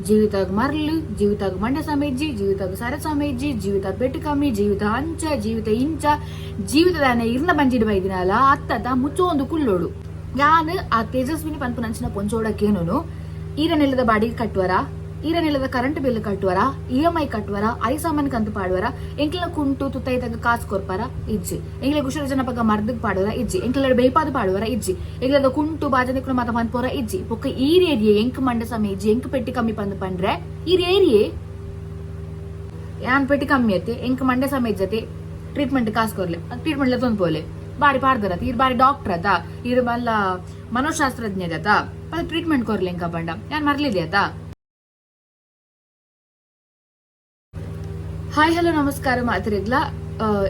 ಜೀವಿತಾಗ ಮರ್ಲು, ಜೀವಿತಾಗ ಮಂಡ್ಯ ಸಮೇಜ್ಜಿ, ಜೀವಿತಾಗ ಸರ ಸಮೇಜ್ಜಿ, ಜೀವಿತ ಬೆಟ್ಟು ಕಮ್ಮಿ, ಜೀವಿತ ಅಂಚ, ಜೀವಿತ ಇಂಚ, ಜೀವಿತದಾನೆ ಇರ್ನ ಬಂಜಿಡ್ ಬೈದಿನಲ್ಲ ಅತ್ತದ ಮುಚ್ಚೋಂದು ಕುಲ್ಲೋಡು. ಯಾನ್ ಆ ತೇಜಸ್ವಿನಿ ಪನ್ಪು ನಂಚಿನ ಪೊಂಚೋಡಕ್ಕೇನು ಈರನೆಲ್ಲದ ಬಾಡಿಗೆ ಕಟ್ಟುವರ, ಈರನೆಲ್ಲದ ಕರೆಂಟ್ ಬಿಲ್ ಕಟ್ಟುವರ, EMI ಕಟ್ಟುವರ, ಐ ಸಾಮಾನ್ ಕಂತು ಪಾಡುವರ, ಎಂಕ್ಲ ಕುಂಟು ತುತ್ತೈತಾಗ ಕಾಸು ಕೊರ್ಪಾರ ಇಜ್ಜಿ, ಎಂಗ್ಲ ಕುಶಲ ಜನಪಗ ಮರ್ದಕ್ ಪಾಡುವರ ಇಜ್ಜಿ, ಎಂಕ್ಲ ಬೇಪಾದ ಪಾಡುವರ ಇಜ್ಜಿ, ಎಂಗ್ಲದ ಕುಂಟು ಬಾಜನಿಕ್ಳು ಮಾತ ಪನ್ಪೋರ ಇಜ್ಜಿ, ಪೊಕ್ಕ ಈರೇರಿಯೆ ಎಂಕ್ ಮಂಡ ಸಮಯ ಇಜ್ಜಿ, ಎಂಕ್ ಪೆಟ್ಟಿ ಕಮ್ಮಿ ಪಂದು ಪಂಡ್ರೆ ಈರೇರಿಯೆ ಯಾನ್ ಪೆಟ್ಟಿ ಕಮ್ಮಿ ಐತೆ ಎಂಕ್ ಮಂಡೆ ಸಮಯ ಜೊತೆ ಟ್ರೀಟ್ಮೆಂಟ್ ಕಾಸು ಕೊರ್ಲೆ ಟ್ರೀಟ್ಮೆಂಟ್ ತೊಂದ್ ಪೋಲೆ ಬಾರಿ ಪಾಡ್ದರತ ಇರ್ ಬಾರಿ ಡಾಕ್ಟರ್ ಅತ ಇರ್ ಮಲ್ಲ ಮನೋಶಾಸ್ತ್ರಜ್ಞ ಅತ ಟ್ರೀಟ್ಮೆಂಟ್ ಕೊರ್ಲೆ ಎಂಕ ಪಂಡ ಯಾನ್ ಮರ್ಲಿದೆ ಆತ. ಹಾಯ್ ಹಲೋ ನಮಸ್ಕಾರ ಮಾತಿರಿಗ್ಲ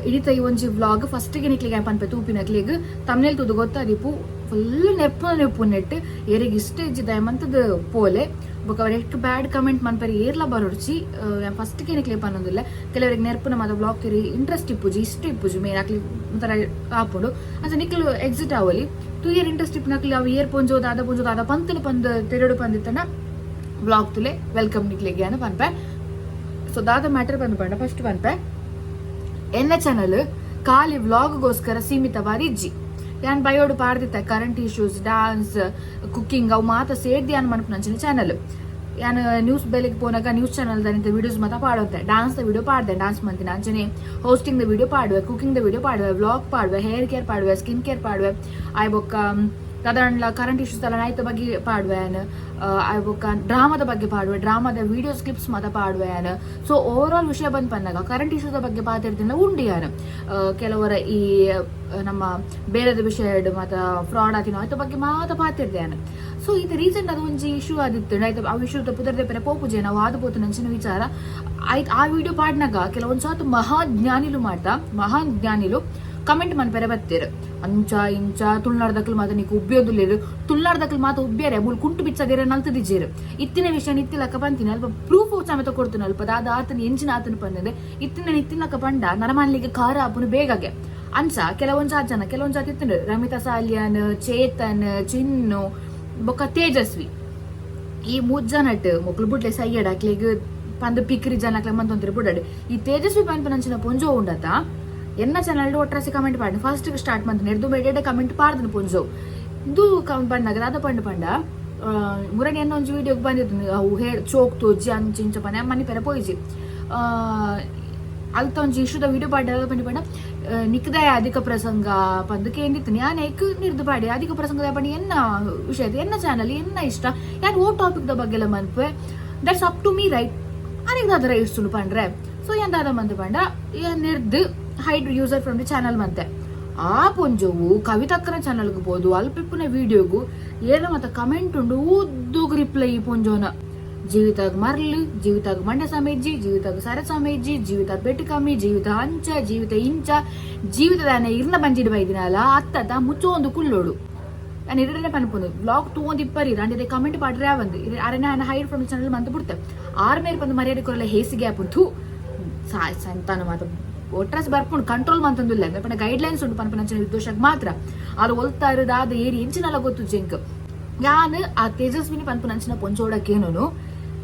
ಇಡಿತ ಈ ಒಂಜಿ ವ್ಲಾಗ್ ಫಸ್ಟಿಗೆ ನಿಕ್ಲಿಗೆ ಪನ್ಪೆ ತೂಪಿನಕ್ಲಿಗ್ ತಮ್ನೇಲ್ ತುದು ಗೊತ್ತಾದಿಪ್ಪು ಫುಲ್ ನೆಪ್ಪು ನೆಟ್ ಏರಿಗೆ ಇಷ್ಟ ಇಜ್ಜಿದ ಮಂತದ ಪೋಲೆ ಬೊಕ ಅವ್ರ ಎಷ್ಟು ಬ್ಯಾಡ್ ಕಮೆಂಟ್ ಮನ್ಪರಿ ಏರ್ಲ ಬರೋಡ್ಚಿ ಫಸ್ಟಿಗೆ ನಿಕ್ಲೆ ಪನ್ನೊಂದಿಲ್ಲ ಕೆಲವರಿಗೆ ನೆರ್ಪುನ ಮಾತ ಬ್ಲಾಗ್ ತಿರಿ ಇಂಟ್ರೆಸ್ಟ್ ಇಪ್ಪುಜಿ ಇಷ್ಟ ಇಪ್ಪುಜಿ ಮೇನ್ ಹಾಕ್ಲಿ ಒಂಥರ ಆಪುಂಡು ಅಂತ ನಿಕ್ಲು ಎಕ್ಸಿಟ್ ಆವಲಿ 2 ಇಯರ್ ಇಂಟ್ರೆಸ್ಟ್ ಇಪ್ಪನಕ್ಲಿ ಅವು ಏರ್ ಪೊಂಜೋದಾದ ಪಂತಲು ಪಂದ್ ತೆರಡು ಪಂದಿತ್ತನ ಬ್ಲಾಗ್ ತುಲೆ ವೆಲ್ಕಮ್ ನಿಕ್ಲಿಗೆ ಅನ್ನ ಪನ್ಪೆ. ಸೊ ದಾದ ಮ್ಯಾಟರ್ ಬಂದ್ಪಂಡ ಫಸ್ಟ್ ಪನ್ಪೆ ಎನ್ನ ಚಾನಲ್ ಖಾಲಿ ವ್ಲಾಗ್ಗೋಸ್ಕರ ಸೀಮಿತವಾದ ಇಜ್ಜಿ ಯಾನ್ ಬಯೋಡು ಪಾಡ್ದಿತ್ತ ಕರೆಂಟ್ ಇಶ್ಯೂಸ್ ಡಾನ್ಸ್ ಕುಕ್ಕಿಂಗ್ ಅವು ಮಾತ ಸೇರ್ದಿ ಅನ್ ಮನ್ಪು ನಂಚಿನ ಚಾನಲ್ ಯಾನ್ ನ್ಯೂಸ್ ಬೆಲೆಗೆ ಪೋನಾಗ ನ್ಯೂಸ್ ಚಾನಲ್ ದಾನಿಂದ ವಿಡಿಯೋಸ್ ಮಾತ ಪಾಡೋತೆ ಡಾನ್ಸ್ ದ ವಿಡಿಯೋ ಪಾಡ್ದೆ ಡಾನ್ಸ್ ಮಂತಿನ ಅಂಚನೆ ಹೋಸ್ಟಿಂಗ್ ದ ವಿಡಿಯೋ ಪಾಡುವೆ ಕುಕಿಂಗ್ ದ ವಿಡಿಯೋ ಪಾಡುವೆ ವ್ಲಾಗ್ ಪಾಡುವೆ ಹೇರ್ ಕೇರ್ ಪಾಡುವೆ ಸ್ಕಿನ್ ಕೇರ್ ಪಾಡುವೆ ಆಯ್ ಬೊಕ್ಕ ಸಾಧಾರಣ ಕರೆಂಟ್ ಇಶ್ಯೂಸ್ ಎಲ್ಲ ನಾಯ್ತ ಬಗ್ಗೆ ಪಾಡುವೆ ಆಯ್ ಬೊಕ್ಕ ಡ್ರಾಮಾದ ಬಗ್ಗೆ ಪಾಡುವೆ ಡ್ರಾಮಾದ ವಿಡಿಯೋಸ್ ಕ್ಲಿಪ್ಸ್ ಮಾತ ಪಾಡುವೆ ಸೊ ಓವರ್ ಆಲ್ ವಿಷಯ ಬಂದ್ ಪನ್ನಾಗ ಕರೆಂಟ್ ಇಶ್ಯೂಸ್ ಬಗ್ಗೆ ಪಾತಿರ್ದಿನ ಉಂಡಿ ಯಾನು ಕೆಲವರ ಈ ನಮ್ಮ ಬೇರೆದ ವಿಷಯ ಮಾತ ಫ್ರಾಡ್ ಆತಿನೋ ಆಯ್ತ ಬಗ್ಗೆ ಮಾತ ಪಾತಿರ್ದೇನು. ಸೊ ಇದು ರೀಸೆಂಟ್ ಅದು ಒಂಜಿ ಇಶ್ಯೂ ಆದಿತ್ತು ಆಯ್ತು ಆ ವಿಷಯ ಪುದರ್ದೆ ಪೆರೆ ಪೋಪುಜೆ ನಾವು ಆದಬೋತು ನಂಚಿನ ವಿಚಾರ ಆಯ್ತು ಆ ವಿಡಿಯೋ ಪಾಡ್ನಾಗ ಕೆಲವೊಂದ್ ಸಾತು ಮಹಾಜ್ಞಾನಿಲು ಕಮೆಂಟ್ ಮನ್ಪೆರೆ ಬತ್ತೀರು ಅಂಚ ಇಂಚ ತುಳ್ನಾಡ್ದಕ್ಲು ಮಾತ ನೀಕು ಉಬ್ಬಿಯೋದುಲ್ಲೇರು ತುಳ್ನಾಡ್ದಕ್ಲು ಮಾತ ಉಬ್ಬ್ಯಾರೆ ಬುಲ್ ಕುಂಟು ಬಿಚ್ಚದಿರ ನಲ್ತದಿಜ್ಜೇರು ಇತ್ತಿನ ವಿಷಯ ನಿತ್ತಿಲಕ್ಕ ಪಂತಿನ ಅಲ್ಪ ಪ್ರೂಫ್ ಸಮೇತ ಕೊಡ್ತೀನಿ ಅಲ್ಪ ದಾದ ಆತನ ಎಂಚಿನ ಆತನ ಪಂದಿದೆ ಇತ್ತಿನಕ್ಕ ಪಂಡ ನರಮಾನ್ಲಿಗೆ ಖಾರ ಆಪುನು ಬೇಗಗೆ ಅನ್ಸ ಕೆಲವೊಂದ್ ಜನ ಕೆಲವೊಂದ್ ಜಾತಿ ಇತ್ತಿನ ರಮಿತಾ ಸಾಲಿಯನ್ ಚೇತನ್ ಚಿನ್ನು ಬೊಕ್ಕ ತೇಜಸ್ವಿ ಈ 3 ಜನಟ್ ಮೊಕ್ಲು ಬುಡ್ಲೆ ಸೈಯಡ್ ಹಾಕ್ಲಿಗೆ ಪಂದ ಪಿಕ್ರಿ ಜನಕ್ಲೆ ಮಂತೊಂತಿರಿ ಬುಡಾಡು ಈ ತೇಜಸ್ವಿ ಪಂಪ ನಂಚಿನ ಪೊಂಜೋ ಉಂಡತ ಎನ್ನ ಚಾನಲ್ ಒಟ್ರಾಸಿ ಕಮೆಂಟ್ ಪಾಡಿ ಫಸ್ಟ್ ಸ್ಟಾರ್ಟ್ ಮಂತ್ ಎಡ್ದು ಬೇಡ ಕಮೆಂಟ್ ಪಾಡ್ದನು ಪೊಂಜೋ ಇದು ಪಂಡಾಗ ಅದ ಪಂಡ ಮುರಣಿ ಎನ್ನ ಒಂಜಿ ವಿಡಿಯೋಗೆ ಬಂದಿದ್ದು ಅವು ಹೇರ್ ಚೋಕ್ ತೋಜಿ ಅಂಚಿಂಚ ಪನೆ ಮನಿ ಪೆರ ಪೋಯ್ಜಿ ಅಲ್ತ ಒಂಜಿ ಇಶ್ಯೂದ ವಿಡಿಯೋ ಪಾಡಿ ಪಂಡ ನಿಕ್ದಾಯ ಅಧಿಕ ಪ್ರಸಂಗ ಪಂದಕ್ಕೆ ಏನಿತ್ತು ಯಾನ್ ಏಕ್ ನಿರ್ದು ಪಾಡಿ ಅಧಿಕ ಪ್ರಸಂಗದ ಪಂಡಿ ಎನ್ನ ವಿಷಯ ಎನ್ನ ಚಾನಲ್ ಎನ್ನ ಇಷ್ಟ ಯಾನ್ ಓ ಟಾಪಿಕ್ ದ ಬಗ್ಗೆ ಎಲ್ಲ ಮನ್ಪೆ that's up to me right ಅನಿಗೆ ಅದರ ಇಷ್ಟು ಪಂಡ್ರೆ ಸೊ ಏನ್ ದಾದ ಮಂದ್ ಪಂಡ ನಿರ್ದು hide user from the channel ಮಂತೆ ಆ ಪೊಂಜವು ಕವಿತಕ್ಕನ ಚಾನಲ್ಗೆ ಬೋದು ಅಲ್ಪಿಪ್ಪನ ವಿಡಿಯೋಗು ಏನ ಮತ್ತ ಕಮೆಂಟ್ ಉಂಡು ಉದ್ದೋಗ ರಿಪ್ಲೈ ಈ ಪೊಂಜೋನ ಜೀವಿತಾಗ ಮರ್ಲು, ಜೀವಿತಾಗ ಮಂಡ್ಯ ಸಮೇಜ್ಜಿ, ಜೀವಿತಾಗ ಸರ ಸಮೇಜ್ಜಿ, ಜೀವಿತ ಬೆಟ್ಟು ಕಮ್ಮಿ, ಜೀವಿತ ಅಂಚ, ಜೀವಿತ ಇಂಚ, ಜೀವಿತದಾನೆ ಇರ್ನ ಬಂಜಿಡ್ ಬೈದಿನಲ್ಲ ಅತ್ತದ ಮುಚ್ಚೋಂದು ಕುಲ್ಲೋಡು ನಾನು ಇರನೇ ಪನ್ಪುಂದು ಬ್ಲಾಗ್ ತೂಂದು ಇಪ್ಪರಿ ಅಂಡಿದೆ ಕಮೆಂಟ್ ಪಾಡ್ರೆ ಬಂದು ಅರೆನ ಹೈಡ್ ಫ್ರಮ್ ಚಾನಲ್ ಮಂತ ಬಿಡ್ತೆ ಆರ್ ಮೇಲೆ ಬಂದು ಮರ್ಯಾದೆ ಕೊರಲ್ಲ ಹೇಸಿಗೆ ಆಪುಂಟು ಸಂತಾನ ಮಾತ ಒಟ್ರಾಸಿ ಬರ್ಪುಂಡು ಕಂಟ್ರೋಲ್ ಮಂತಂದಿಲ್ಲ ಪಂಡ ಗೈಡ್ ಲೈನ್ಸ್ ಉಂಟು ಪನ್ಪನ ನಿರ್ದೋಷಕ್ಕೆ ಮಾತ್ರ ಅದು ಒಲ್ತಾ ಇರೋದಾದ ಏರಿ ಎಂಚಿನಲ್ಲ ಗೊತ್ತು ಜೆಂಕ್ ಯಾನ್ ಆ ತೇಜಸ್ವಿನಿ ಪನ್ಪು ನಂಚಿನ ಪೊಂಚೋಡಕ್ಕೇನು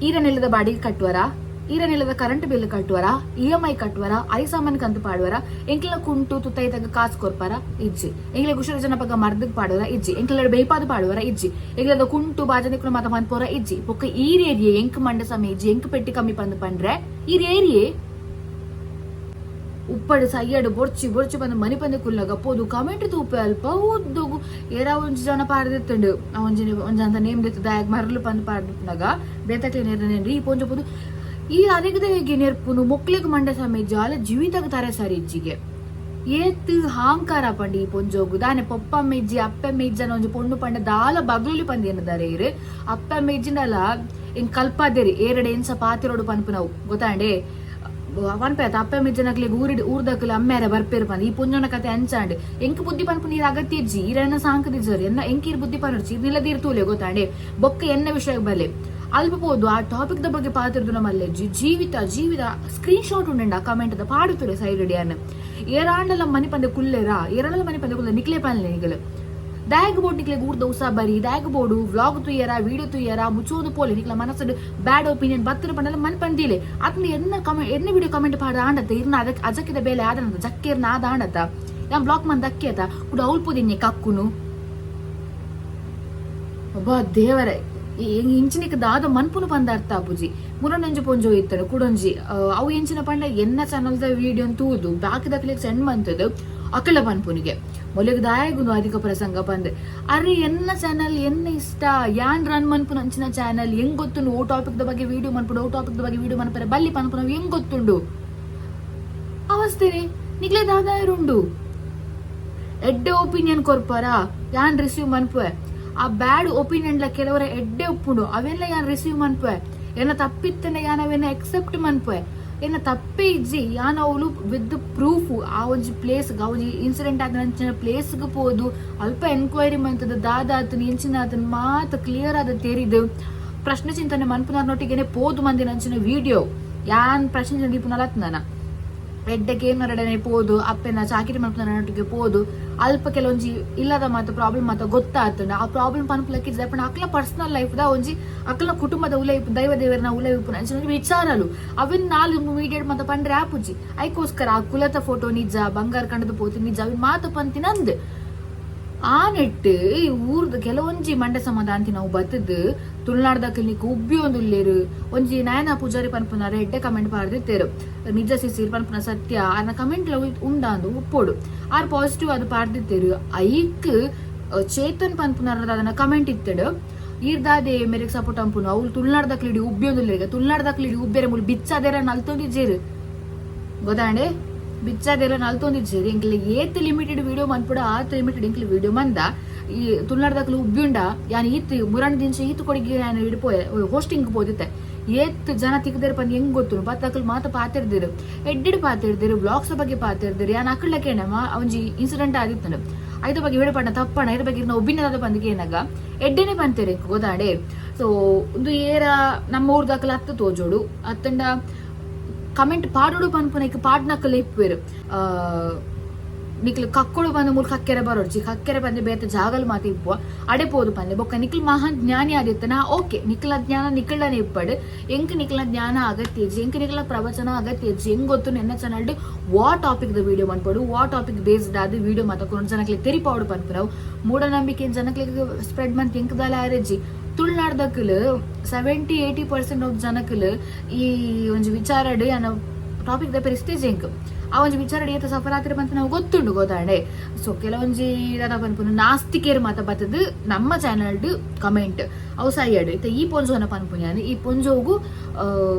ಈರನೆಲ್ಲದ ಬಾಡಿಗೆ ಕಟ್ಟುವರ, ಈರನೆಲ್ಲದ ಕರೆಂಟ್ ಬಿಲ್ ಕಟ್ಟುವರ, EMI ಕಟ್ಟುವರ, ಐ ಸಾಮಾನ್ ಕಂತು ಪಾಡುವರ, ಎಂಕ್ಲ ಕುಂಟು ತುತ್ತೈತಾಗ ಕಾಸು ಕೊರ್ಪಾರ ಇಜ್ಜಿ, ಎಂಗ್ಲ ಕುಶಲ ಜನಪಗ ಮರ್ದಕ್ ಪಾಡುವರ ಇಜ್ಜಿ, ಎಂಕ್ಲ ಬೇಪಾದ ಪಾಡುವರ ಇಜ್ಜಿ, ಎಂಗ್ಲದ ಕುಂಟು ಬಾಜನಿಕ್ಳು ಮಾತ ಪನ್ಪೋರ ಇಜ್ಜಿ, ಪೊಕ್ಕ ಈರೇರಿಯೆ ಎಂಕ್ ಮಂಡ ಸಮಯ ಇಜ್ಜಿ ಎಂಕ್ ಪೆಟ್ಟಿ ಕಮ್ಮಿ ಪಂದು ಪಂಡ್ರೆ ಈರೇರಿಯೆ ಉಪ್ಪಡು ಸೈಯಡು ಬೊರ್ಚಿ ಬಂದು ಮನಿ ಪಂದೆ ಕುಲ್ಲಾಗ ಪೋದು ಕಮೆಂಟ್ ತೂಪೆ ಅಲ್ಪ ಉದ್ದೋಗು ಏರ ಒಂಜಿ ಜನ ಪಾಡ್ದಿತ್ತಂಡು ಒಂಜಂತ ನೇಮ್ ದಿತ್ತು ದಾಯಗ್ ಮರಲು ಪಂದು ಪಾಡ್ದಿತ್ತನಾಗ ಬೇತಕ್ಲೆ ನೇರಿ ಈ ಪೊಂಜ ಪೋದು ಈ ಅರೆಗದ ಹೇಗೆ ನೆರ್ಪುನು ಮೊಕ್ಲಿಗೆ ಮಂಡ ಸಮಯ ಜಾಲ ಜೀವಿತಾಗ ತಾರೆ ಸರಿ ಇಜ್ಜಿಗೆ ಏತ್ ಹಾಂಕಾರ ಪಂಡಿ ಈ ಪೊಂಜೋಗು ದಾನೆ ಪೊಪ್ಪ ಮೆಜ್ಜಿ ಅಪ್ಪ ಮೆಜ್ಜನ ಒಂಜಿ ಪೊಣ್ಣು ಪಂಡ ದಾಲ ಬಗ್ಲುಲಿ ಪಂದಿ ಏನದಾರೆ ಇರು ಅಪ್ಪ ಮೆಜ್ಜಿನಲ್ಲ ಹಿಂಗ್ ಕಲ್ಪಾದೇರಿ ಏರಡೆ ಎನ್ಸ ಪಾತಿರೋಡು ಪನ್ಪು ನಾವು ಗೊತ್ತಾಂಡೆ ಪನ್ಪೇತ ಅಪ್ಪ ಮೆಜ್ಜನಕ್ಲಿ ಊರ್ದಕ್ಲಿ ಅಮ್ಮೇರ ಬರ್ಪೇರು ಪಂದ್ ಈ ಪುಂಜನ ಕತೆ ಅಂಚಾಂಡ್ ಎಂಕ್ ಬುದ್ಧಿ ಪನ್ಪು ನೀರ್ ಅಗತ್ಯ ಇಜ್ಜಿ ಈರನ್ನ ಸಾಂಕದಿಜ್ಜರಿ ಎನ್ನ ಎಂಕೀರ್ ಬುದ್ಧಿ ಪನರ್ಚಿ ಇರ್ನಿಲ್ಲದಿರ್ ತೂಲೆ ಗೊತ್ತಾಂಡೆ ಬೊಕ್ಕ ಎನ್ನ ವಿಷಯ ಬಲೆ ಅಲ್ಪ ಪೋದು ಆ ಟಾಪಿಕ್ ದ ಬಗ್ಗೆ ಪಾತಿರ್ದು ನಮ್ಮಲ್ಲೇ ಜೀವಿತ ಸ್ಕ್ರೀನ್ ಶಾಟ್ ಉಂಡ ಕಮೆಂಟ್ ದ ಪಾಡುತ್ತುಲೆ ಸೈಡ್ ಅನ್ನ ಏರಾಂಡಲ ಮನಿ ಪಂದೆ ಕುಲ್ಲೆರಾ ಏರಾಂಡಲ ಮನಿ ಪಂದೆ ಕುಲ್ಲ ನಿಕ್ಲೆ ಪಾಲೆ ನಿಗಲು ದಾಯಕ ಬೋರ್ಡ್ ನಿಕ್ಲೆ ಊರ್ದ ಉಸಾ ಬರಿ ದಾಯಕ ಬೋರ್ಡು ವ್ಲಾಗ್ ತುಯ್ಯರ ವಿಡಿಯೋ ತುಯ್ಯರ ಮುಚ್ಚೋದು ಪೋಲೆ ನಿಕ್ಲ ಮನಸ್ಸು ಬ್ಯಾಡ್ ಒಪಿನಿಯನ್ ಬತ್ತಿರ ಪಂಡಲ್ಲ ಮನ್ ಪಂದಿಲೆ ಅತ್ನ ಎನ್ನ ವಿಡಿಯೋ ಕಮೆಂಟ್ ಪಾಡ ಆಂಡತ್ತ ಇರ್ನ ಅದಕ್ಕೆ ಅಜಕ್ಕಿದ ಬೇಲೆ ಆದನಂತ ಜಕ್ಕಿರ್ನ ಆದ ಆಂಡತ್ತ ಯಾನ್ ಬ್ಲಾಕ್ ಮಂದ್ ಅಕ್ಕಿಯತ ಕೂಡ ಅವಲ್ಪುದಿನ್ನೆ ಕಕ್ಕುನು ಒಬ್ಬ ದೇವರೇ ಇಂಚಿನಿಕ್ ದಾದ ಮನ್ಪುನು ಪಂದಾರ್ಥ ಅಪ್ಪುಜಿ ಮುರನಂಜು ಪೊಂಜೋ ಇತ್ತನು ಕುಡೊಂಜಿ ಅವು ಎಂಚಿನ ಪಂಡ ಎನ್ನ ಚಾನಲ್ದ ವಿಡಿಯೋ ತೂದು ಬಾಕಿದಕ್ಲಿಕ್ ಸೆಂಡ್ ಮಂತದು ಅಕಲ ಪನ್ಪುನಿಗೆ ಮೊಲೆಗ್ ದಾಯಗುನು ಅಧಿಕ ಪ್ರಸಂಗ ಪಂದ್ ಅರೆ ಎನ್ನ ಚಾನಲ್ ಎನ್ನ ಇಷ್ಟ ಯಾನ್ ರನ್ ಮನ್ಪುನ ಅಂಚಿನ ಚಾನಲ್ ಹೆಂಗ್ ಗೊತ್ತುಂಡು ಓ ಟಾಪಿಕ್ ದ ಬಗ್ಗೆ ವಿಡಿಯೋ ಮನ್ಪುಡು ಓ ಟಾಪಿಕ್ ದ ಬಗ್ಗೆ ವಿಡಿಯೋ ಮನ್ಪರೆ ಬಲ್ಲಿ ಪನ್ಪುನ ಹೆಂಗ್ ಗೊತ್ತುಂಡು ಅವಸ್ಥೆ ನಿಗ್ಲೆ ದಾದಾಯರುಂಡು ಎಡ್ಡೆ ಒಪಿನಿಯನ್ ಕೊರ್ಪಾರ ಯಾನ್ ರಿಸೀವ್ ಮನ್ಪುವೆ ಆ ಬ್ಯಾಡ್ ಒಪಿನಿಯನ್ ಕೆಲವರ ಎಡ್ಡೆ ಒಪ್ಪುಂಡು ಅವೆಲ್ಲ ಯಾನ್ ರಿಸೀವ್ ಮನ್ಪುವೆ ಏನ ತಪ್ಪಿತ್ತನೆ ಯಾನ್ ಅವೆನ್ನ ಎಕ್ಸೆಪ್ಟ್ ಮನ್ಪುವೆ ಏನ ತಪ್ಪೇ ಇಜ್ಜಿ ಯಾನ್ ಅವಳು ವಿತ್ ಪ್ರೂಫ್ ಆ ಒಂಜಿ ಪ್ಲೇಸ್ ಒಂಜಿ ಇನ್ಸಿಡೆಂಟ್ ಆದ ಪ್ಲೇಸ್ಗೆ ಪೋದು ಅಲ್ಪ ಎನ್ಕ್ವೈರಿ ಮಂತದ ದಾದಾತನ ಎಂಚಿನ ಅದನ್ನ ಮಾತ ಕ್ಲಿಯರ್ ಆದ ತೆರಿದು ಪ್ರಶ್ನೆ ಚಿಂತನೆ ಮನ್ಪುನೊಟ್ಟಿಗೆ ಪೋದು ಮಂದಿ ನಂಚಿನ ವಿಡಿಯೋ ಯಾನ್ ಪ್ರಶ್ನೆ ಚಿಂತನೆ ಎಡ್ಡೆ ಗೇಮ್ ನರಡನೆ ಪೋದು ಅಪ್ಪೆನ ಚಾಕಿರಿ ಮನ್ಪುನೊಟ್ಟಿಗೆ ಪೋದು ಅಲ್ಪ ಕೆಲವೊಂಜಿ ಇಲ್ಲದ ಮಾತ ಪ್ರಾಬ್ಲಮ್ ಮಾತ ಗೊತ್ತಾತಂಡ ಆ ಪ್ರಾಬ್ಲಮ್ ಪನ್ಪುಲಕ್ಕೆ ಜಪಣ ಅಕ್ಲ ಪರ್ಸನಲ್ ಲೈಫ್ ದ ಒಂಜಿ ಅಕ್ಲ ಕುಟುಂಬದ ಉಲೈಪು ದೈವ ದೇವರನ ಉಲೈಪು ಅಂಚಿನ ವಿಚಾರಲು ಅವನ್ ನಾಲ್ ಮೀಡಿಯೇಟ್ ಮಾತ ಪಂಡ್ರೆ ಆಪುಜಿ ಐಕೋಸ್ಕರ ಆ ಕುಲತ ಫೋಟೋ ನಿಜ ಬಂಗಾರ ಕಂಡದ ಪೋತಿ ನಿಜ ಅವಿನ್ ಮಾತು ಪಂತಿನ ಅಂದ್ ಆ ನೆಟ್ಟು ಈ ಊರ್ದ ಕೆಲವೊಂಜಿ ಮಂಡೆ ಸಮಾಧಾಂತಿ ನಾವು ಬತ್ತದ್ ತುಳುನಾಡ್ದ ಕ್ಲಿನಿಕ್ ಉಬ್ಬಿ ಒಂದುಲ್ಲೇರು ಒಂಜಿ ನಯನ ಪೂಜಾರಿ ಪನ್ಪುನಾರ ಎಡ್ಡೆ ಕಮೆಂಟ್ ಪಾಡ್ದಿತ್ತೇರು ನಿಜ ಸಿಸಿರ್ ಪನ್ಪುನ ಸತ್ಯ ಅನ್ನ ಕಮೆಂಟ್ ಉಂಡಾಂದು ಉಪ್ಪೋಡು ಆರ್ ಪಾಸಿಟಿವ್ ಅದು ಪಾಡ್ದಿತ್ತೇರು ಐಕ್ ಚೇತನ್ ಪನ್ಪುನಾರ ಅದನ್ನ ಕಮೆಂಟ್ ಇತ್ತಡು ಈರ್ದಾದೆ ಮೇರೆಗ್ ಸಪೋರ್ಟ್ ಅಂಪುನು ಅವ್ರು ತುಳುನಾಡ್ದ ಕ್ಲಿಡಿ ಉಬ್ಬಿ ಒಂದುಲ್ಲೇಗ ತುಳುನಾಡ್ದ ಕ್ಲಿಡಿ ಉಬ್ಬೇರೆ ಮುಲ್ ಬಿಚ್ಚಾದೇರ ನಲ್ತೊಂದಿಜ್ಜೇರು ಗೊತ್ತಾಂಡೆ ಬಿಚ್ಚಾದೇರ ನಲ್ತೊಂದಿಜ್ಜೇರು ಎಂಕ್ಲೆ ಏತ್ ಲಿಮಿಟೆಡ್ ವಿಡಿಯೋ ಮನ್ಪುಡ ಆತ್ ಲಿಮಿಟೆಡ್ ಎಂಕ್ಲೆ ವಿಡಿಯೋ ಮಂದ ಈ ತುಳುನಾಡ್ದಾಕ್ಲು ಉಬ್ಬಿಂಡ ಯಾನ್ ಈತ್ ಮುರಾಣ್ ದಿನಸ ಈತ್ ಕೊಡಿಗೆ ನಾನು ಹಿಡ್ಪೋಯೆ ಹೋಸ್ಟಿಂಗ್ ಪೋದಿತ್ತೆ ಏತ್ ಜನ ತಿಕ್ಕದೇರು ಪಂದ್ ಹೆಂಗ್ ಗೊತ್ತು ಬತ್ತಕ್ಲು ಮಾತ ಪಾತಿರ್ದಿರು ಎಡ್ಡಿಡ್ ಪಾತಿರ್ದಿರು ಬ್ಲಾಗ್ಸ್ ಬಗ್ಗೆ ಪಾತಿರ್ದಿರು ಯಾನ್ ಅಕ್ಕಳಕ್ಕೆ ಒಂಜಿ ಇನ್ಸಿಡೆಂಟ್ ಆಗಿತ್ತು ಐದ ಬಗ್ಗೆ ವಿಡಿಯೋ ತಪ್ಪಣ ಇದ್ರ ಬಗ್ಗೆ ನಾವು ಒಬ್ಬಿನದ ಬಂದಿಗೆ ಏನಾಗ ಎಡ್ಡೆನೆ ಬಂತೇರೆ ಗೊತ್ತಾಡೆ ಸೊ ಒಂದು ಏರ ನಮ್ಮ ಊರ್ದಾಕಲ ಹತ್ತು ತೋಜೋಡು ಅತ್ತಂಡ ಕಮೆಂಟ್ ಪಾಡೋಡು ಪನ್ಪುನಕ್ಕೆ ಪಾಡ್ನಕ್ಕಲ್ಲ ಇಪ್ಪೇರು ನಿಕ್ಲು ಕಕ್ಕಳು ಬಂದ ಮೂಲ ಕಕ್ಕೆರೆ ಬರೋಡ್ಜಿ ಕಕ್ಕೆರೆ ಬಂದೆ ಬೇರೆ ಜಾಗಲ್ ಮಾತು ಇಪ್ಪುವ ಅಡೆ ಪೋದು ಪಂದೆ ಬೊಕ್ಕ ನಿಕ್ಲ್ ಮಹಾನ್ ಜ್ಞಾನಿ ಆದಿತ್ತನ ಓಕೆ ನಿಕ್ಲ ಜ್ಞಾನ ನಿಕ್ಲನೆ ಇಪ್ಪಡು ಎಂಕ್ ನಿಕ್ಲ ಜ್ಞಾನ ಅಗತ್ಯ ಇಜ್ಜಿ ಎಂಕ್ ನಿಕ್ಲ ಪ್ರವಚನ ಅಗತ್ಯ ಇಜ್ಜಿ ಹೆಂಗ್ ಗೊತ್ತು ನೆನ್ನ ಚಾನಲ್ ವಾ ಟಾಪಿಕ್ ದ ವಿಡಿಯೋ ಮನ್ಪಡು ವಾ ಟಾಪಿಕ್ ಬೇಸ್ಡ್ ಆದ ವಿಡಿಯೋ ಮಾತಾಕೊಂಡು ಜನಕ್ಲೆ ತೆರಿಪಾಡು ಪನ್ಪುನವು ಮೂಢನಂಬಿಕೆ ಜನಕ್ಲೆ ಸ್ಪ್ರೆಡ್ ಮಂತ್ ಎಂಕ್ದಲ್ಲ ಆರೆಜ್ಜಿ ತುಳುನಾಡ್ದಕ್ಕಲು 70-80% ಆಫ್ ಜನಕ್ಕಲು ಈ ಒಂಜಿ ವಿಚಾರಡ್ ಅನ್ನ ಟಾಪಿಕ್ ದ ಪರಿಸ್ಥಿತಿ ಎಂಕ್ ಆ ಒಂಜಿ ವಿಚಾರ ಏತ ಸಫರಾತ್ರಿ ಬಂತ ನಾವು ಗೊತ್ತುಂಡು ಗೊತ್ತಾಂಡೆ ಸೊ ಕೆಲವೊಂಜಿ ದಾದ ಪನ್ಪುನ ನಾಸ್ತಿಕೇರ್ ಮಾತ ಬತ್ತದ ನಮ್ಮ ಚಾನಲ್ಡ್ ಕಮೆಂಟ್ ಅವು ಸೈಯಡ್ ಇತ್ತ ಈ ಪೊಂಜೋನ ಪನ್ಪುನ್ಯಾನ್ ಈ ಪೊಂಜೋಗು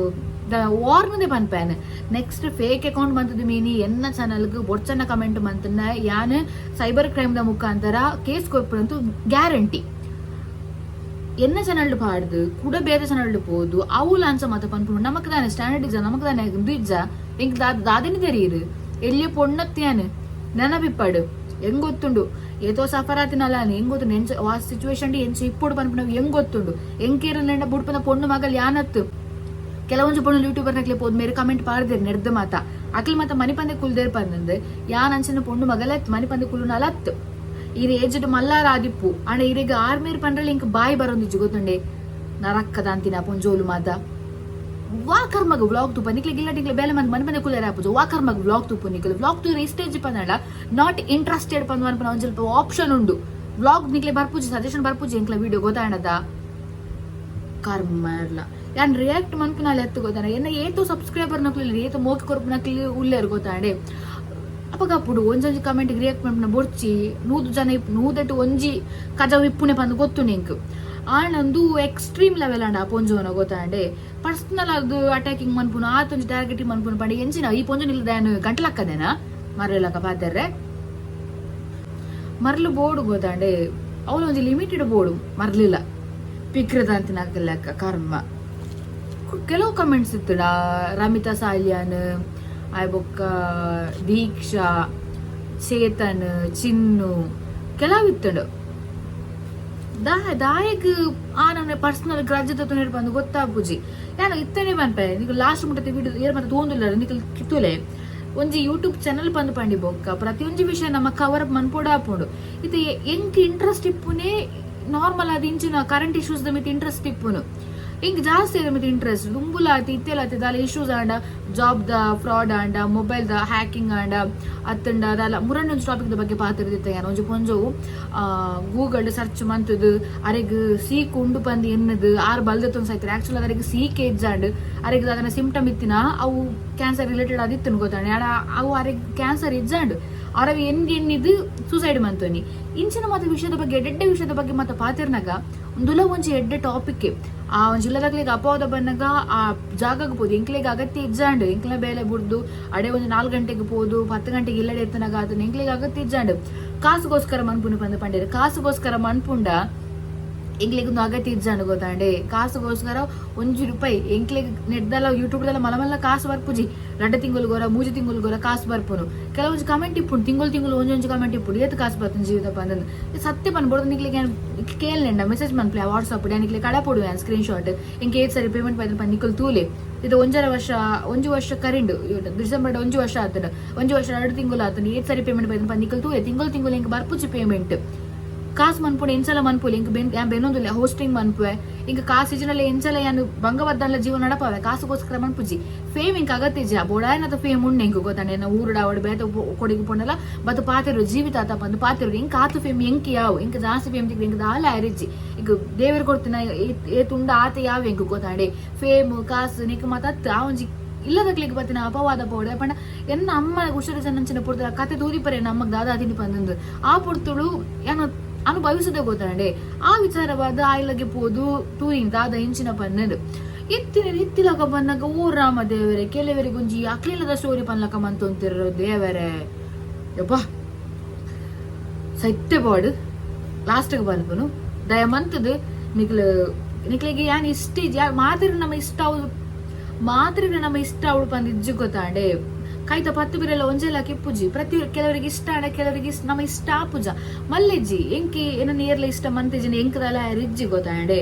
ವಾರ್ನದೆ ಪನ್ಪ್ಯಾನ್ ನೆಕ್ಸ್ಟ್ ಫೇಕ್ ಅಕೌಂಟ್ ಬಂತದ ಮೀನಿ ಎನ್ನ ಚಾನಲ್ಗ್ ಬೊಡ್ಚನ್ನ ಕಮೆಂಟ್ ಮಂತನ್ನ ಯಾನ್ ಸೈಬರ್ ಕ್ರೈಮ್ ದ ಮುಖಾಂತರ ಕೇಸ್ ಕೊರ್ಪುರಂತೂ ಗ್ಯಾರಂಟಿ ಎನ್ನ ಚಾನಲ್ ಪಾಡ್ದು ಕೂಡ ಬೇರೆ ಚಾನಲ್ ಪೋದು ಅವು ಲಾಂಚ ಮಾತ ಪನ್ಪುನು ನಮಕ್ ತಾನೆ ಸ್ಟ್ಯಾಂಡರ್ಡ್ ಇಜ್ಜ ನಮಕ್ ತಾನೆ ಇಜ್ಜ ಎಂಕ್ ದಾದಿನಿ ತೆರೀರು ಎಲ್ಲಿ ಪೊಣ್ಣತ್ಯಾನ್ ನೆನಪಿಪ್ಪಡು ಹೆಂಗ್ ಗೊತ್ತುಂಡು ಏತೋ ಸಫರಾತಿನಲ್ಲ ಹೆಂಗ್ ಗೊತ್ತು ಆ ಸಿಚುವೇಶನ್ ಎಂಚ ಇಪ್ಪುಡು ಪನ್ಪುನ ಹೆಂಗ್ ಗೊತ್ತುಂಡು ಎಂಕೇರಲ್ಲ ಬುಡ್ಪನ ಪೊಣ್ಣು ಮಗಲ್ ಯಾನತ್ತು ಕೆಲವೊಂದು ಪೊಣ್ಣು ಯೂಟ್ಯೂಬರ್ ನಕ್ಲೆ ಪೋದ್ ಮೇರೆ ಕಮೆಂಟ್ ಪಾಡ್ದೇರು ನೆಡ್ದ ಮಾತ ಅಕ್ಲಿ ಮಾತ ಮನಿ ಪಂದೆ ಕುಲ್ದೇರ್ ಪಂದ್ ಯಾನ್ ಅಂಚಿನ ಪೊಣ್ಣು ಮಗಲತ್ ಮನಿ ಪಂದೆ ಕುಲು ನಲತ್ ಈ ಏಜ್ಡ್ ಮಲ್ಲಾರ ಆದಿಪ್ಪು ಅಣ್ಣ ಇರೆಗ ಆರ್ಮೇರ್ ಪಂಡ್ರಲ್ಲಿ ಇಂಕ ಬಾಯಿ ಬರೋಂದಿಜ್ಜು ಗೊತ್ತುಂಡೆ ನರಕ್ಕದ ಅಂತಿನ ಪೊಂಜೋಲು ಮಾದ ವಾ ಕರ್ಮಗ ವ್ಲಾಗ್ ತುಪ್ಪ ನಿಕ್ಲೆ ಗಿಲ್ಲಟಿಕ್ಲೆ ಬೇಲೆ ಮಂದಿ ಮನೆ ಮನೆ ಕುಲೇರ ಹಾಪುಜು ವಾ ಕರ್ಮಗ ವ್ಲಾಗ್ ತುಪ್ಪು ನಿಕ್ಲೆ ವ್ಲಾಗ್ ತೂರ ಇಷ್ಟೇಜ್ ಪಂದಳ ನಾಟ್ ಇಂಟ್ರೆಸ್ಟೆಡ್ ಪಂದ್ ಅನ್ಪನ ಒಂದ್ ಸ್ವಲ್ಪ ಆಪ್ಷನ್ ಉಂಡು ವ್ಲಾಗ್ ನಿಕ್ಲೆ ಬರ್ಪುಜಿ ಸಜೆಷನ್ ಬರ್ಪುಜಿ ಎಂಕ್ಲ ವಿಡಿಯೋ ಗೊತ್ತಾಣದ ಕರ್ಮ ಇರ್ಲ ಯಾನ್ ರಿಯಾಕ್ಟ್ ಮನ್ಪುನಾಲೆ ಎತ್ತು ಗೊತ್ತಾಣ ಎನ್ನ ಏತು ಸಬ್ಸ್ಕ್ರೈಬರ್ ನಕ್ಲಿ ಏತು ಮೋಕಿ ಕೊರ್ಪು ನಕ್ಲಿ ಉಳ್ಳೇರು ಗೊತ್ತಾಂಡೆ ಅಪಗಪ್ಪುಡು ಒಂಜೊಂಜಿ ಕಮೆಂಟ್ ರಿಯಾಕ್ಟ್ ಮಾಡ್ಪುನ ಬೊಡ್ಚಿ ನೂದು ಜನ ನೂದಟ್ಟು ಒಂಜಿ ಕಜಾವ್ ಇಪ್ಪುನೆ ಪಂದ್ ಗೊತ್ತು ನಿಂಕ್ ಆನಂದು ಎಕ್ಸ್ಟ್ರೀಮ್ ಲೆವೆಲ್ ಅಂಡ ಆ ಪೊಂಜೋನ ಗೊತ್ತಾಂಡೆ ಪರ್ಸನಲ್ ಅದು ಅಟ್ಯಾಕಿಂಗ್ ಮನ್ಪುನ ಆತೊಂಜಿ ಟಾರ್ಗೆಟಿಂಗ್ ಮನ್ಪುನ ಪಂಡ ಎಂಚಿನ ಈ ಪೊಂಜೋನ್ ಇಲ್ಲದೇನು ಗಂಟಲಕ್ಕದೇನ ಮರಲಕ್ಕ ಪಾತೆರ್ರೆ ಮರ್ಲು ಬೋರ್ಡು ಗೊತ್ತಾಂಡೆ ಅವಳು ಒಂಜಿ ಲಿಮಿಟೆಡ್ ಬೋರ್ಡು ಮರ್ಲಿಲ್ಲ ಪಿಕ್ರದ ಅಂತಿನ ಲೆಕ್ಕ ಕರ್ಮ ಕೆಲವು ಕಮೆಂಟ್ಸ್ ಇತ್ತಡ ರಮಿತಾ ಸಾಲ್ಯಾನ್ ಬೊಕ್ಕ ದೀಕ್ಷಾ ಚೇತನ್ ಚಿನ್ನು ಕೆಲವಿತ್ತಡು ದಾಯಕ್ ಆ ನನ್ನ ಪರ್ಸನಲ್ ಗ್ರಜ್ ತೋನೆ ಬಂದು ಗೊತ್ತಾಪುಜಿ ಯಾನ ಇತ್ತನೆ ಬನ್ಪೆ ನಿಕ್ ಲಾಸ್ಟ್ ಮುಟ್ಟತೆ ವಿಡಿಯೋ ಏರ್ ಮತ್ತೆ ತೋಂದಿಲ್ಲ ನಿಕ್ ಕಿತ್ತುಲೆ ಒಂಜಿ ಯೂಟ್ಯೂಬ್ ಚಾನಲ್ ಬಂದು ಪಂಡಿ ಬೊಕ್ಕ ಪ್ರತಿಯೊಂದು ವಿಷಯ ನಮ್ಮ ಕವರ್ ಅಪ್ ಮನ್ಪೋಡ ಹಾಪುಂಡು ಇದು ಎಂಕ್ ಇಂಟ್ರೆಸ್ಟ್ ಇಪ್ಪುನೇ ನಾರ್ಮಲ್ ಅದು ಇಂಚಿನ ಕರೆಂಟ್ ಇಶ್ಯೂಸ್ ದ ಮಿತ್ ಇಂಟ್ರೆಸ್ಟ್ ಇಪ್ಪುನು ಇಂಕ್ ಜಾಸ್ತಿ ಅದ ಮಿತ್ ಇಂಟ್ರೆಸ್ಟ್ ದುಂಬುಲಾತಿ ಇತ್ತೆಲಾತಿ ದಾಲ ಇಶ್ಯೂಸ್ ಆಂಡ ಜಾಬ್ ದ ಫ್ರಾಡ್ ಆಂಡ ಮೊಬೈಲ್ ದ ಹ್ಯಾಕಿಂಗ್ ಆಂಡ ಅತ್ತಂಡ ಅದಲ್ಲ ಮುರಣ್ಣೊಂದು ಟಾಪಿಕ್ ದ ಬಗ್ಗೆ ಪಾತಿರ್ದಿತ್ತ ಯಾನ ಒಂಜಿ ಪೊಂಜವು ಗೂಗಲ್ ಸರ್ಚ್ ಮಂತದು ಅರೆಗ್ ಸೀಕ್ ಉಂಡು ಪಂದು ಎನ್ನದು ಆರು ಬಲ್ದತ್ತೊಂದು ಸಾಯ್ತಾರೆ ಆಕ್ಚುಲಿ ಅದರಿಗೆ ಸೀಕ್ ಎಜ್ಜಾಂಡ್ ಅರೆಗ್ ಅದನ್ನ ಸಿಂಪ್ಟಮ್ ಇತ್ತಿನ ಅವು ಕ್ಯಾನ್ಸರ್ ರಿಲೇಟೆಡ್ ಅದಿತ್ತನು ಗೊತ್ತಾಂಡ ಆಡ ಅವು ಅರೆಗ್ ಕ್ಯಾನ್ಸರ್ ಎಜ್ಜಾಂಡ್ ಅರವಿ ಎನ್ನಿದು ಸೂಸೈಡ್ ಮಂತೋನಿ ಇಂಚಿನ ಮತ್ತೆ ವಿಷಯದ ಬಗ್ಗೆ ಎಡ್ಡೆ ವಿಷಯದ ಬಗ್ಗೆ ಮತ್ತೆ ಪಾತಿರ್ನಾಗ ಒಂದುಲ ಒಂಜಿ ಎಡ್ಡೆ ಟಾಪಿಕ್ ಆ ಒಂಜಿ ಇಲ್ಲದಾಗ್ಲಿಗೆ ಅಪವಾದ ಬಂದಾಗ ಆ ಜಾಗಕ್ಕೆ ಪೋದು ಎಂಕ್ಲಿಗೆ ಅಗತ್ಯ ಇಜ್ಜಾಂಡ್ ಎಂಕ್ಲ ಬೇಲೆ ಬಿಡ್ದು ಅಡೆ ಒಂದು 4 ಗಂಟೆಗೆ ಪೋದು 10 ಗಂಟೆಗೆ ಇಲ್ಲಡೆ ಎತ್ತನಾಗ ಅದನ್ನ ಎಂಕ್ಲಿಗೆ ಅಗತ್ಯ ಇಜ್ಜಾಂಡ್ ಕಾಸುಗೋಸ್ಕರ ಮನ್ಪುಂಡು ಬಂದು ಪಂಡಿರ ಕಾಸುಗೋಸ್ಕರ ಮನ್ಪುಂಡ ಎಂಕ್ಲಿಗೊಂದು ಅಗತ್ಯ ಇಜ್ಜಾಂಡ್ ಗೊತ್ತಾಂಡೆ ಕಾಸುಗೋಸ್ಕರ ₹1 ಎಂಕ್ಲಿಗೆ ನೆಡ್ದಲ್ಲ ಯೂಟ್ಯೂಬ್ದಲ್ಲ ಮಲಮಲ್ಲ ಕಾಸು ಬರ್ಪುಜಿ 2 ತಿಂಗಳು 3 ತಿಂಗಳು ಕಾಸು ಬರ್ಪುನು ಕೆಲವೊಂದು ಕಮೆಂಟ್ ಇಪ್ಪುಂಡು ತಿಂಗಳು ಒಂಜೊಂಜು ಕಮೆಂಟ್ ಇಪ್ಪುಡು ಏತ್ ಕಾಸು ಬರ್ತೀನಿ ಜೀವಿತ ಬಂದನು ಸತ್ಯ ಪನ್ಬೋಡು ನಿಕ್ಲಿಗೆ ಕೇಳನೆಂಡ ಮೆಸೇಜ್ ಮನ್ಪ್ಲೆ ವಾಟ್ಸಪ್ ನಿಕ್ಲಿ ಕಡ ಪೊಡು ಸ್ಕ್ರೀನ್ ಶಾಟ್ ಇಂಕೆ ಏತ್ ಸರಿ ಪೇಮೆಂಟ್ ಪೈದನ್ ನಿಕ್ಕಲ್ ತೂಲೆ ಇದು 1 ವರ್ಷ ಕರಿಂಡು ಡಿಸೆಂಬರ್ 1 ವರ್ಷ ಆತನ 1 ವರ್ಷ 2 ತಿಂಗಳು ಆತನ ಏತ್ ಸರಿ ಪೇಮೆಂಟ್ ಪೈದನ್ ನಿಕ್ಕಲ್ ತೂಲೆ ತಿಂಗಳು ಇಂಕ ಬರ್ಪುಜಿ ಪೇಮೆಂಟ್ ಕಾಸು ಮನ್ಪುಡು ಎಂಚಲ ಮನ್ಪುಲಿ ಇಂಕ ಬೆನ್ನೊಂದುಲ್ಲ ಹೋಸ್ಟಿಂಗ್ ಮನ್ಪುವೆ ಇಂಕ ಕಾಸು ಇಜಿನಲ್ಲ ಎಂಚಲ ಯಾನು ಭಂಗವದ್ದಲ್ಲ ಜೀವನ ನಡಪವೆ ಕಾಸುಗೋಸ್ಕರ ಮನ್ಪುಜಿ ಫೇಮ್ ಇಂಕ ಅಗತ್ಯ ಬೋಡಾಯನದ ಫೇಮ್ ಉಂಡೆ ಇಂಕ ಗೊತ್ತಾಂಡೆ ನಾ ಊರುಡ ಅವಡು ಬೇತ ಕೊಡಿಗೆ ಪೊಂಡಲ್ಲ ಬತ್ತು ಪಾತಿರು ಜೀವಿತ ಆತ ಬಂದು ಪಾತಿರು ಇಂಕ ಆತು ಫೇಮ್ ಎಂಕಿ ಯಾವು ಇಂಕ ಜಾಸ್ತಿ ಫೇಮ್ ತಿಕ್ಕ ಇಂಕ ದಾಲ ಅರಿಜಿ ಈಗ ದೇವರು ಕೊಡ್ತಿನ ಏತುಂಡ ಆತ ಯಾವ ಇಂಕ ಗೊತ್ತಾಂಡೆ ಫೇಮ್ ಕಾಸು ನಿಕ್ಕ ಮತ್ತ ಆ ಒಂಜಿ ಇಲ್ಲದಕ್ಲಿಗೆ ಬತ್ತಿನ ಅಪವಾದ ಪೋಡ ಪಂಡ ಎನ್ನ ಅಮ್ಮ ಹುಷಾರು ಜನಂಚಿನ ಪುಡ್ದ ಕತೆ ತೂದಿಪರೆ ನಮ್ಮಗ್ ದಾದಾ ತಿಂಡಿ ಬಂದಂದು ಆ ಪುಡ್ತುಳು ಏನೋ ಅನುಭವಿಸದೆ ಗೊತ್ತಾಂಡೆ ಆ ವಿಚಾರವಾದ ಆಯ್ಲಗೆ ಪೋದು ತೂರಿನ ದಾದ ಇಂಚಿನ ಪನ್ನದು ಎತ್ತಿಲಕ ಬಂದಾಗ ಓ ರಾಮ ದೇವರೇ ಕೆಲವರಿಗೆ ಒಂಜಿ ಅಕ್ಲಿಲ್ಲದ ಸ್ಟೋರಿ ಪನ್ಲಕ ಮಂತೊಂತಿರೋ ದೇವರೇ ಯಪ್ಪ ಸತ್ಯ ಬಾಡು ಲಾಸ್ಟ್ಗೆ ಬಂದ್ಪನು ದಯಮಂತದು ನಿಕ್ಲಿಗೆ ಯಾನ್ ಇಷ್ಟ ಮಾತ್ರ ನಮ್ಮ ಇಷ್ಟ ಅವಳು ಬಂದು ಇಜ್ಜು ಗೊತ್ತಾಂಡೆ ಕೈತ 10 ಬಿರಲ್ಲ ಒಂಜೆಲ್ಲ ಕಿಪ್ಪುಜಿ ಪ್ರತಿ ಕೆಲವರಿಗೆ ಇಷ್ಟ ಆಡ ಕೆಲವರಿಗೆ ನಮ್ಮ ಇಷ್ಟ ಆಪುಜ ಮಲ್ಲೆಜ್ಜಿ ಎಂಕಿ ಏನನ್ನ ಏರ್ಲ ಇಷ್ಟ ಮಂತೆಜಿನ ಎಂಕದಲ್ಲ ರಿಜ್ಜಿ ಗೊತ್ತಾಂಡೆ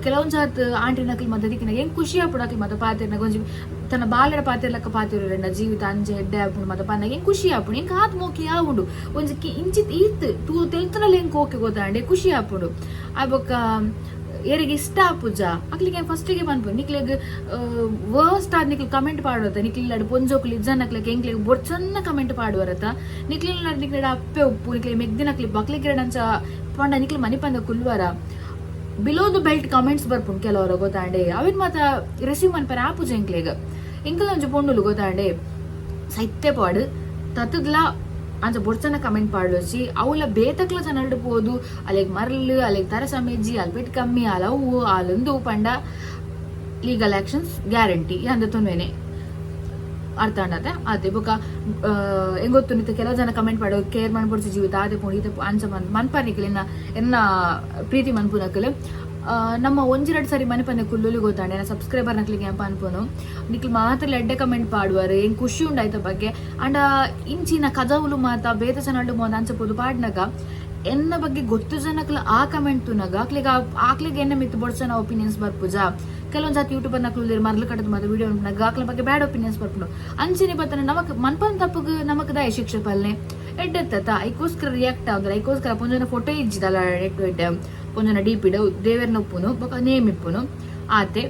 ಕೆಲವೊಂದು ಜಾತ್ ಆಂಟಿ ನಕಲಿ ಮತ್ತೆ ದಿಕ್ಕಿನ ಹೆಂಗ್ ಖುಷಿ ಆಪುಡಕಲಿ ಮತ್ತೆ ಪಾತಿರ್ನಾಗ ಒಂಜಿ ತನ್ನ ಬಾಲ್ಯಡ ಪಾತಿರ್ಲಕ್ಕ ಪಾತಿರ ಜೀವಿತ ಅಂಜೆ ಎಡ್ಡೆ ಆಪುಂಡು ಮತ್ತೆ ಪನ್ನಾಗ ಹೆಂಗ್ ಖುಷಿ ಆಪುಂಡು ಹೆಂಗ್ ಹಾತ್ ಮೋಕಿ ಆವುಂಡು ಒಂಜಿ ಇಂಚಿತ್ ಈತ್ ತೆಲ್ತನಲ್ಲಿ ಹೆಂಗ್ ಓಕೆ ಗೊತ್ತಾಂಡೆ ಖುಷಿ ಆಪುಂಡು ಆಬೊಕ್ಕ ಏರಿಗೆ ಇಷ್ಟ ಆಪುಜ ಅಕ್ಲಿಗೆ ಫಸ್ಟಿಗೆ ಬಂದ್ಪು ನಿಕ್ಲಿಗೆ ವರ್ಸ್ಟ್ ಆದ್ ನಿಕ್ಲಿ ಕಮೆಂಟ್ ಪಾಡುವತ್ತ ನಿಕ್ಲಿಲ್ಲಾಡು ಪೊಂಜೋಕ್ಲಿ ಇಜ್ಜನಕ್ಲಿಗೆ ಎಂಕ್ಲಿಗೆ ಬೊಡ್ಚನ್ನ ಕಮೆಂಟ್ ಪಾಡುವರತ್ತ ನಿಕ್ಲಿಲ್ಲಾಡು ನಿಕ್ಲಿಡ ಅಪ್ಪೆ ಉಪ್ಪು ನಿಕ್ಲಿ ಮೆಗ್ದಿನಕ್ಲಿ ಬಕ್ಲಿಗಿರಡಂಚ ಪಂಡ ನಿಕ್ಲಿ ಮನಿ ಪಂದ ಕುಲ್ವರ ಬಿಲೋ ದ ಬೆಲ್ಟ್ ಕಮೆಂಟ್ಸ್ ಬರ್ಪುಂಡು ಕೆಲವರ ಗೊತ್ತಾಂಡೆ ಅವಿನ್ ಮಾತ ರಿಸೀವ್ ಮನ್ಪರ ಆಪುಜ ಎಂಕ್ಲ ಒಂಜಿ ಪೊಂಡುಲು ಗೊತ್ತಾಂಡೆ ಸತ್ಯ ಪಾಡು ತತ್ತದ್ಲ ಅಂಚ ಬೊಡ್ಚನ ಕಮೆಂಟ್ ಪಾಡೋಚಿ ಅವಳ ಬೇತಕ್ಲ ಚನಲ್ಡು ಪೋದು ಅಲೆಗ್ ಮರಳು ಅಲೆಗ್ ತರ ಸಮೇಜಿ ಅಲ್ಪೆಟ್ ಕಮ್ಮಿ ಅಲವು ಅಲೊಂದು ಪಂಡ ಲೀಗಲ್ ಆಕ್ಷನ್ಸ್ ಗ್ಯಾರಂಟಿ ಅಂದ ತೊಂದ್ವೇನೆ ಅರ್ಥ ಅಂಡತೆ ಅದೇ ಬೊಕ ಹೆಂಗೊತ್ತು ನಿಂತ ಕೆಲವು ಜನ ಕಮೆಂಟ್ ಪಾಡೋ ಕೇರ್ ಮನ್ಪೊಡ್ಸಿ ಜೀವಿತ ಆದೆ ಪೋಂಡು ಈತ ಅಂಚ ಮನ್ಪರ್ನಿಕ್ಲೆ ಎನ್ನ ಪ್ರೀತಿ ಮನ್ಪುನಕ್ಲೆ ನಮ್ಮ 1-2 ಸರಿ ಮನೆ ಪಂದೆ ಕುಲ್ಲುಲಿ ಗೊತ್ತಾಂಡೆ ನಾ ಸಬ್ಸ್ಕ್ರೈಬರ್ ನಕ್ಲಿಗೆ ಎಂಪ ಅನ್ಪೋನು ನಿಕ್ಲಿ ಮಾತ್ರ ಎಡ್ಡೆ ಕಮೆಂಟ್ ಪಾಡುವರು ಹೆಂಗ್ ಖುಷಿ ಉಂಡಾಯ್ತ ಬಗ್ಗೆ ಅಂಡ ಇಂಚಿನ ಕಜಾವುಲು ಮಾತ ಬೇತ ಚನಲ್ಡು ಮೋದ ಅಂಚಪೋದು ಪಾಡ್ನಾಗ ಎನ್ನ ಬಗ್ಗೆ ಗೊತ್ತು ಜನಕ್ಲ ಆ ಕಮೆಂಟ್ ತುನಗ ಆಕ್ಲಿಗೆ ಎನ್ನ ಮಿತ್ತು ಬೊಡ್ಸನ ಒಪಿನಿಯನ್ಸ್ ಬರ್ಪುಜ ಕೆಲವೊಂದ್ ಜಾತಿ ಯೂಟ್ಯೂಬರ್ ನಕ್ಲು ಮರ್ಲು ಕಟ್ಟದ ಮಾತ ವಿಡಿಯೋ ಉಂಟಾಗ ಆಕ್ಲ ಬಗ್ಗೆ ಬ್ಯಾಡ್ ಒಪಿನಿಯನ್ಸ್ ಬರ್ಪುಂಡು ಅಂಚಿನಿ ಬತ್ತನ ನಮಕ್ ಮನ್ಪನ್ ತಪ್ಪಗ ನಮಕ್ ದಾಯ ಶಿಕ್ಷೆ ಪಲ್ನೆ ಎಡ್ಡೆತ್ತ ಐಕೋಸ್ಕರ ರಿಯಾಕ್ಟ್ ಆದ್ರೆ ಐಕೋಸ್ಕರ ಪೊಂಜನ ಫೋಟೋ ಇಜ್ಜಿದಲ್ಲ ಎಡ್ಡೆ ಪೊಂಜನ ಡೀಪಿಡು ದೇವರನ್ನ ಉಪ್ಪುನು ಬೊಕ ನೇಮ್ ಇಪ್ಪುನು ಆತೆ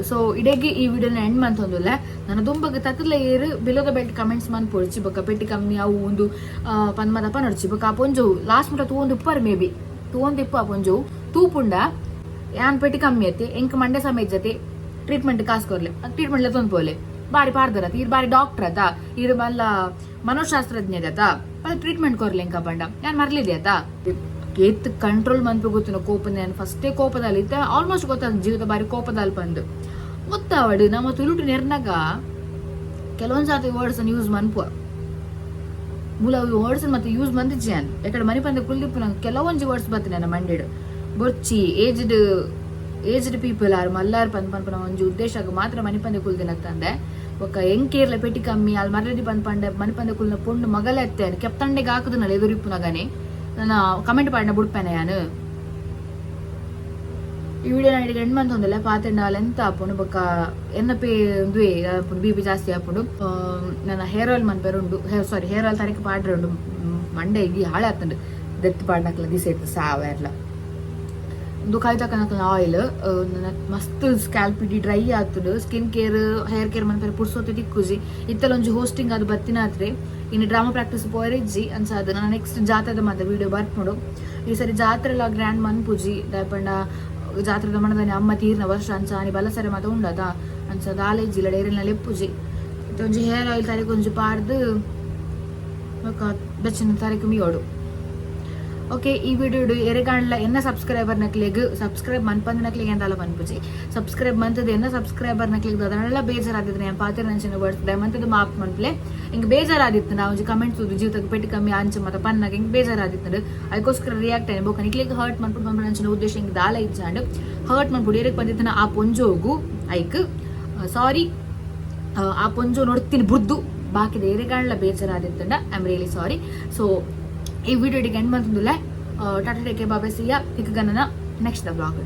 ಸೊ ಇಡೆಗೆ ಈ ವಿಡಿಯೋನ ಎಂಡ್ ಮಂತೊಂದುಲ್ಲ ನನ್ನ ದುಂಬಗ ತತ್ತಲ ಏರು ಬಿಲೋ ದ ಬೆಲ್ಟ್ ಕಮೆಂಟ್ಸ್ ಮನ್ ಪೊಡ್ಚಿ ಬೊಕ ಪೆಟ್ಟಿ ಕಮ್ಮಿ ಅವು ಒಂದು ಪನ್ಮದಪ್ಪ ನಡ್ಚಿ ಬೊಕ ಆ ಪೊಂಜು ಲಾಸ್ಟ್ ಮುಟ ತೂವೊಂದು ಉಪ್ಪರ್ ಮೇಬಿ ತೂವೊಂದು ಇಪ್ಪ ಆ ಪೊಂಜು ತೂಪುಂಡ ಯಾನ್ ಪೆಟ್ಟಿ ಕಮ್ಮಿ ಅತ್ತೆ ಎಂಕ್ ಮಂಡೆ ಸಮಯ ಜತೆ ಟ್ರೀಟ್ಮೆಂಟ್ ಕಾಸು ಕೊರ್ಲೆ ಟ್ರೀಟ್ಮೆಂಟ್ ತೊಂದ್ ಪೋಲೆ ಬಾರಿ ಪಾರ್ದರತ ಇರ್ ಬಾರಿ ಡಾಕ್ಟರ್ ಅತ ಇರ್ ಮಲ್ಲ ಮನೋಶಾಸ್ತ್ರಜ್ಞ ಅತ ಟ್ರೀಟ್ಮೆಂಟ್ ಕೊರ್ಲೆ ಎಂಕ ಪಂಡ ಯಾನ್ ಮರ್ಲಿದೆ ಅತ ಏತ್ ಕಂಟ್ರೋಲ್ ಮನ್ಪು ಗೊತ್ತಿನ ಕೋಪದ ನಾನು ಫಸ್ಟೇ ಕೋಪದಲ್ಲಿ ಇತ್ತ ಆಲ್ಮೋಸ್ಟ್ ಗೊತ್ತಾದ ಜೀವಿತ ಬಾರಿ ಕೋಪದಲ್ಲಿ ಬಂದು ಗೊತ್ತಾವಡು ನಮ್ಮ ತುಳುಟು ನೆರ್ನಾಗ ಕೆಲವೊಂದ್ ಜಾತಿ ವರ್ಡ್ಸ್ ಅನ್ನು ಯೂಸ್ ಮನ್ಪು ಮೂಲ ವರ್ಡ್ಸ್ ಮತ್ತೆ ಯೂಸ್ ಬಂದಿಜ್ಜೆ ಅನ್ ಯಾಕಡೆ ಮನೆ ಬಂದ ಕುಲ್ದಿಪ್ಪು ನಂಗೆ ಕೆಲವೊಂಜಿ ವರ್ಡ್ಸ್ ಬರ್ತೀನಿ ನನ್ನ ಮಂಡಿಡ್ ಬೊರ್ಚಿ ಏಜ್ಡ್ ಪೀಪಲ್ ಆರ್ ಮಲ್ಲಾರ್ ಪನ್ಪನ ಒಂಜಿ ಉದ್ದೇಶ ಮಾತ್ರ ಮನೆ ಪಂದೆ ಕುಲ್ದಿನತ್ತಂದೆ ಒಕ್ಕ ಎಂಕೇರ್ಲೆ ಪೆಟ್ಟಿ ಕಮ್ಮಿ ಅಲ್ಲಿ ಮರ್ಯಾದಿ ಪಂದೆ ಮನೆ ಪಂದೆ ಕುಲ್ನ ಪೊಂಡು ಮಗಲ ಎತ್ತೇನೆ ಕೆಪ್ತಂಡೆಗೆ ಹಾಕುದು ನಲ್ಲ ಎದುರಿಪ್ಪು ನಗನೆ ನನ್ನ ಕಮೆಂಟ್ ಪಾಡಿನ ಬಿಡ್ಪೇನೆ ನಾನು ಈ ವಿಡಿಯೋ ನಾನು ಎಂಡ್ ಮಂತ್ ಒಂದಲ್ಲ ಪಾತ್ರೆ ಎಂತ ಆಪುಂಡು ಬೊಕ್ಕ ಎನ್ನ ಪೇ ದುವೆ ಆಪುಂಡು BP ಜಾಸ್ತಿ ಆಪುಂಡು ನನ್ನ ಹೇರ್ ಆಯಿಲ್ ಮನ್ಪೇರುಂಡು ಹೇರ್ ಆಯಿಲ್ ತರಕ್ಕೆ ಪಾಡ್ರೆ ಉಂಡು ಮಂಡೆ ಇಗಿ ಹಾಳೆ ಆತುಂಡು ದೆತ್ತು ಪಾಡ್ನಕ್ಲ ದಿಸೆಟ್ ಸಾವೆರ್ಲ ಒಂದು ಕಾಯಿ ತಕ್ಕನಕ್ಲ ಆಯಿಲ್ ಮಸ್ತ್ ಸ್ಕ್ಯಾಲ್ಪ್ ಇಡಿ ಡ್ರೈ ಆತುಂಡು ಸ್ಕಿನ್ ಕೇರ್ ಹೇರ್ ಕೇರ್ ಮನ್ಪೇರೆ ಪುರ್ಸೋತೆ ತಿಕ್ಕುಜಿ ಇತ್ತಲೊಂಜಿ ಹೋಸ್ಟಿಂಗ್ ಅದು ಬತ್ತಿನಾತ್ರೆ ಇನ್ನು ಡ್ರಾಮಾ ಪ್ರಾಕ್ಟೀಸ್ ಪೋರಿಜ್ಜಿ ಅನ್ಸಾದ ನಾನು ನೆಕ್ಸ್ಟ್ ಜಾತ್ರೆದ ಮಾತ್ರ ವಿಡಿಯೋ ಬರ್ಪುಂಡು ಈ ಸರಿ ಜಾತ್ರೆಲ್ಲ ಗ್ರ್ಯಾಂಡ್ ಮನ್ಪುಜಿ ದಾಯಪಂಡ ಜಾತ್ರೆದ ಮನದಾನೆ ಅಮ್ಮ ತೀರ್ನ ವರ್ಷ ಅಂಚಾನಿ ಬಲಸರೆ ಮಾತ ಉಂಡದ ಅಂಚದ ಆಲೇಜಿಲ್ಲ ಡೈರಿನಲ್ಲಿ ಎಪ್ಪುಜಿ ಒಂಜಿ ಹೇರ್ ಆಯಿಲ್ ತರಕ್ಕೆ ಒಂಜಿ ಪಾಡ್ದು ಬೆಚ್ಚನ ತರಕ್ಕೆ ಮೀಯೋಡು ಓಕೆ ಈ ವಿಡಿಯೋ ಎರೆಗಾಣ್ಲ ಎನ್ನ ಸಬ್ಸ್ಕ್ರೈಬರ್ ನಕ್ಲೆಗ್ ಸಬ್ಸ್ಕ್ರೈಬ್ ಮನ್ಪಂದ ನಕ್ಲೆಗ್ ಎಂದಲ್ಲ ಪನ್ಪುಜಿ ಸಬ್ಸ್ಕ್ರೈಬ್ ಮಂತದ ಎನ್ನ ಸಬ್ಸ್ಕ್ರೈಬರ್ ನಕ್ಲೆಗ್ ಅದನ್ನೆಲ್ಲ ಬೇಜಾರಾದಿದ್ರೆ ನಾನು ಪಾತ್ರ ನಂಚಿನ ಬರ್ತದೆ ಮಂತದ ಮಾಪ್ ಮನ್ಪ್ಲೆ ಹಿಂಗೆ ಬೇಜಾರಾದಿತ್ತು ನಾವು ಒಂಜಿ ಕಮೆಂಟ್ಸ್ ಜೀವತಕ್ಕೆ ಪೆಟ್ಟು ಕಮ್ಮಿ ಅಂಚ ಮತ್ತೆ ಪನ್ನಾಗ ಹಿಂಗೆ ಬೇಜಾರಾದಿತ್ತು ಅದಕ್ಕೋಸ್ಕರ ರಿಯಾಕ್ಟ್ ಆಯ್ತು ಬೋಕ ನಿಕ್ಲೆಗ್ ಹರ್ಟ್ ಮನ್ಪುಡು ಪಂಪ ನಂಚಿನ ಉದ್ದೇಶ ಹಿಂಗೆ ದಾಲ ಇಚ್ಚಾಂಡು ಹರ್ಟ್ ಮನ್ಪುಡು ಎರಕ್ಕೆ ಬಂದಿತ್ತು ಆ ಪೊಂಜೋಗು ಐಕ್ ಸಾರಿ ಆ ಪೊಂಜೋ ನೋಡ್ತೀನಿ ಬುದ್ದು ಬಾಕಿದ ಎರೆಗಾಣ್ಲ ಬೇಜಾರಾದಿತ್ತಂಡ I am really sorry so ಈ ವಿಡಿಯೋಡಿಗೆ ಎಂಡ್ ಬಂತಂದುಲ್ಲ tata take care bye see ya ಇಕ್ಕ ಗಣನ ನೆಕ್ಸ್ಟ್ ದ ಬ್ಲಾಗ್